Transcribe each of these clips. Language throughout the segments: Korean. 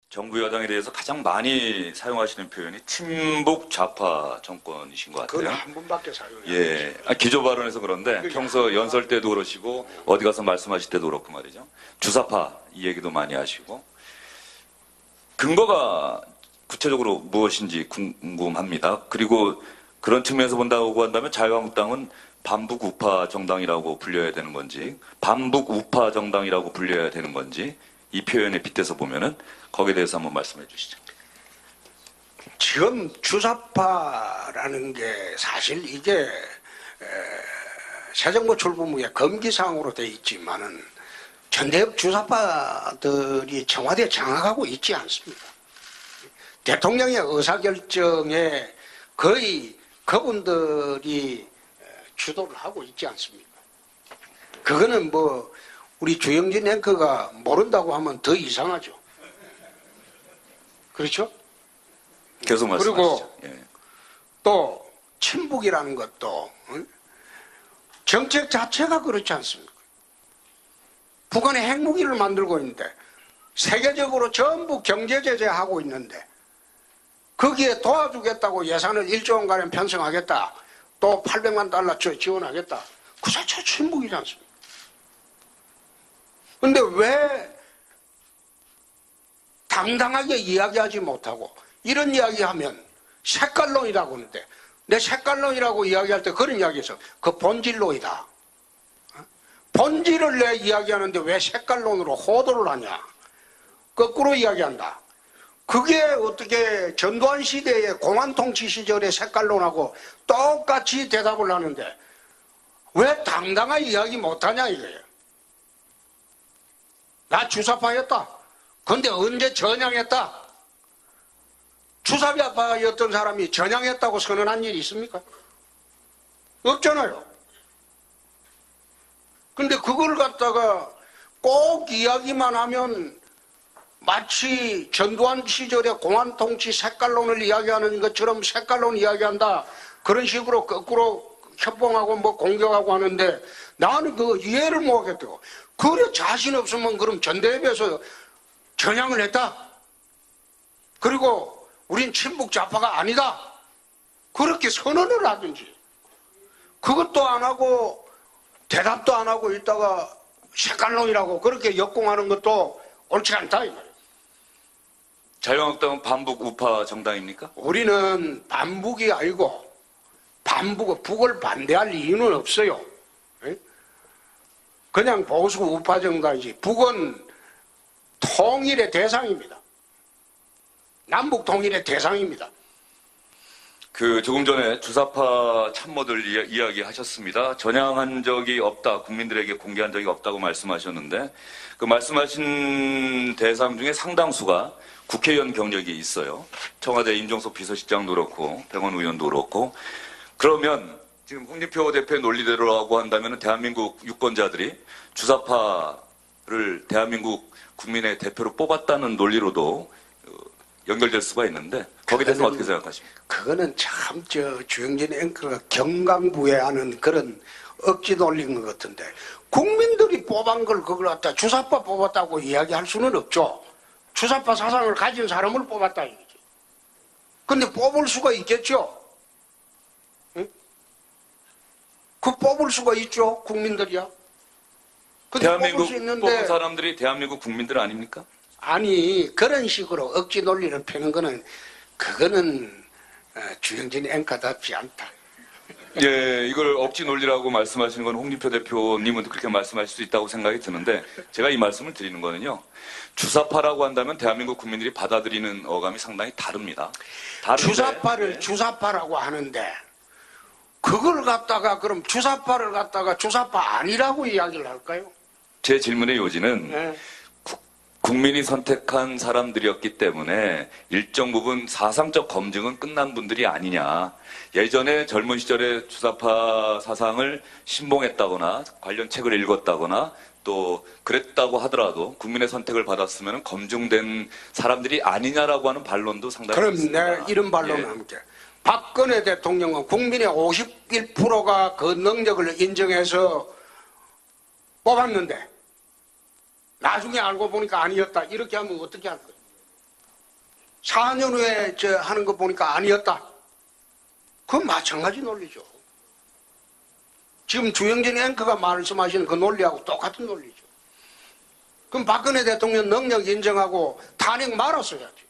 정부 여당에 대해서 가장 많이 사용하시는 표현이 친북 좌파 정권이신 것 같아요. 그건 한 번밖에 사용이 안 예, 기조 발언에서 그런데 평소 연설 때도 그러시고 어디 가서 말씀하실 때도 그렇고 말이죠. 주사파 이 얘기도 많이 하시고 근거가 구체적으로 무엇인지 궁금합니다. 그리고 그런 측면에서 본다고 한다면 자유한국당은 반북 우파 정당이라고 불려야 되는 건지 반북 우파 정당이라고 불려야 되는 건지 이 표현에 빗대서 보면은 거기에 대해서 한번 말씀해 주시죠. 지금 주사파라는 게 사실 이게 새 정부 출범 후에 금기사항으로 돼 있지만은 전대협 주사파들이 청와대에 장악하고 있지 않습니다. 대통령의 의사결정에 거의 그분들이 주도를 하고 있지 않습니까? 그거는 뭐 우리 주영진 앵커가 모른다고 하면 더 이상하죠. 그렇죠? 계속 말씀하시죠. 그리고 예. 또 친북이라는 것도 정책 자체가 그렇지 않습니까? 북한이 핵무기를 만들고 있는데 세계적으로 전부 경제 제재하고 있는데 거기에 도와주겠다고 예산을 1조 원가량 편성하겠다. 또 800만 달러 지원하겠다. 그 자체가 친북이지 않습니까? 근데 왜 당당하게 이야기하지 못하고 이런 이야기하면 색깔론이라고 하는데 내 색깔론이라고 이야기할 때 그런 이야기에서 그 본질론이다. 본질을 내 이야기하는데 왜 색깔론으로 호도를 하냐. 거꾸로 이야기한다. 그게 어떻게 전두환 시대의 공안통치 시절의 색깔론하고 똑같이 대답을 하는데 왜 당당하게 이야기 못하냐 이거예요. 나 주사파였다. 근데 언제 전향했다? 주사파였던 사람이 전향했다고 선언한 일이 있습니까? 없잖아요. 근데 그걸 갖다가 꼭 이야기만 하면 마치 전두환 시절의 공안통치 색깔론을 이야기하는 것처럼 색깔론 이야기한다. 그런 식으로 거꾸로 협봉하고 뭐 공격하고 하는데 나는 그거 이해를 못하겠다고. 그래 자신 없으면 그럼 전대협에서 전향을 했다. 그리고 우린 친북 좌파가 아니다. 그렇게 선언을 하든지. 그것도 안 하고 대답도 안 하고 있다가 색깔론이라고 그렇게 역공하는 것도 옳지 않다 이 말이에요. 자유한국당은 반북 우파 정당입니까? 우리는 반북이 아니고 북을 반대할 이유는 없어요. 그냥 보수 우파 정당이지. 북은 통일의 대상입니다. 남북 통일의 대상입니다. 조금 전에 주사파 참모들 이야기하셨습니다. 전향한 적이 없다, 국민들에게 공개한 적이 없다고 말씀하셨는데 그 말씀하신 대상 중에 상당수가 국회의원 경력이 있어요. 청와대 임종석 비서실장도 그렇고 백원 의원도 그렇고. 그러면 지금 홍준표 대표의 논리대로라고 한다면 대한민국 유권자들이 주사파를 대한민국 국민의 대표로 뽑았다는 논리로도 연결될 수가 있는데 거기에 대해서 어떻게 생각하십니까? 그거는 참 주영진 앵커가 경강부회하는 그런 억지 논리인 것 같은데 국민들이 뽑은 걸 그걸 갖다 주사파 뽑았다고 이야기할 수는 없죠. 주사파 사상을 가진 사람을 뽑았다 이거지. 근데 뽑을 수가 있겠죠. 응? 그 뽑을 수가 있죠. 국민들이야. 근데 대한민국 뽑을 수 있는데 뽑은 사람들이 대한민국 국민들 아닙니까? 아니 그런 식으로 억지 논리를 펴는 거는 그거는 주영진 앵커답지 않다. 예, 이걸 억지 논리라고 말씀하시는 건 홍준표 대표님은 그렇게 말씀하실 수 있다고 생각이 드는데 제가 이 말씀을 드리는 거는요. 주사파라고 한다면 대한민국 국민들이 받아들이는 어감이 상당히 다릅니다. 주사파를 네. 주사파라고 하는데 그걸 갖다가 그럼 주사파를 갖다가 주사파 아니라고 이야기를 할까요? 제 질문의 요지는 네. 국민이 선택한 사람들이었기 때문에 일정 부분 사상적 검증은 끝난 분들이 아니냐. 예전에 젊은 시절에 주사파 사상을 신봉했다거나 관련 책을 읽었다거나 또 그랬다고 하더라도 국민의 선택을 받았으면 검증된 사람들이 아니냐라고 하는 반론도 상당히 그럼 있습니다. 내가 이런 반론을 예. 함께. 박근혜 대통령은 국민의 51%가 그 능력을 인정해서 뽑았는데 나중에 알고 보니까 아니었다. 이렇게 하면 어떻게 할 거예요? 4년 후에 하는 거 보니까 아니었다. 그건 마찬가지 논리죠. 지금 주영진 앵커가 말씀하시는 그 논리하고 똑같은 논리죠. 그럼 박근혜 대통령 능력 인정하고 탄핵 말았어야지.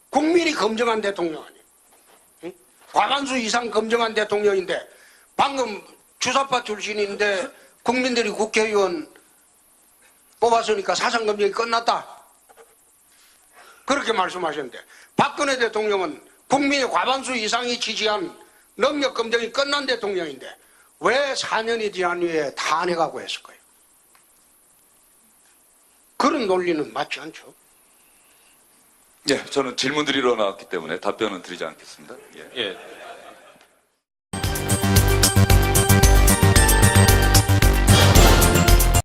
국민이 검증한 대통령 아니에요. 응? 과반수 이상 검증한 대통령인데 방금 주사파 출신인데 국민들이 국회의원 뽑았으니까 사상검증이 끝났다. 그렇게 말씀하셨는데 박근혜 대통령은 국민의 과반수 이상이 지지한 능력 검증이 끝난 대통령인데 왜 4년이 지난 후에 탄핵하고 했을까요? 그런 논리는 맞지 않죠. 예, 저는 질문 드리러 나왔기 때문에 답변은 드리지 않겠습니다. 예. 예,